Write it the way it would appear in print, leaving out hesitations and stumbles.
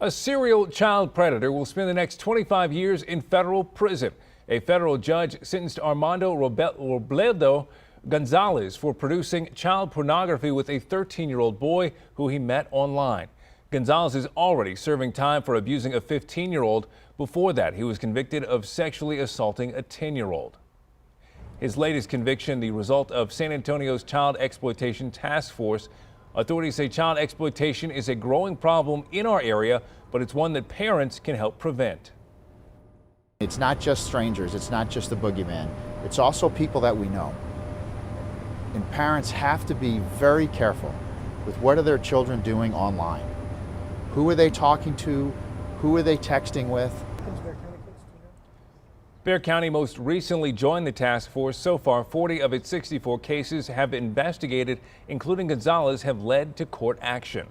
A serial child predator will spend the next 25 years in federal prison. A federal judge sentenced Armando Robledo Gonzales for producing child pornography with a 13-year-old boy who he met online. Gonzales is already serving time for abusing a 15-year-old. Before that, he was convicted of sexually assaulting a 10-year-old. His latest conviction, the result of San Antonio's Child Exploitation Task Force. Authorities say child exploitation is a growing problem in our area, but it's one that parents can help prevent. It's not just strangers, it's not just the boogeyman, it's also people that we know. And parents have to be very careful with what are their children doing online. Who are they talking to? Who are they texting with? Bexar County most recently joined the task force. So far, 40 of its 64 cases have been investigated, including Gonzales, have led to court action.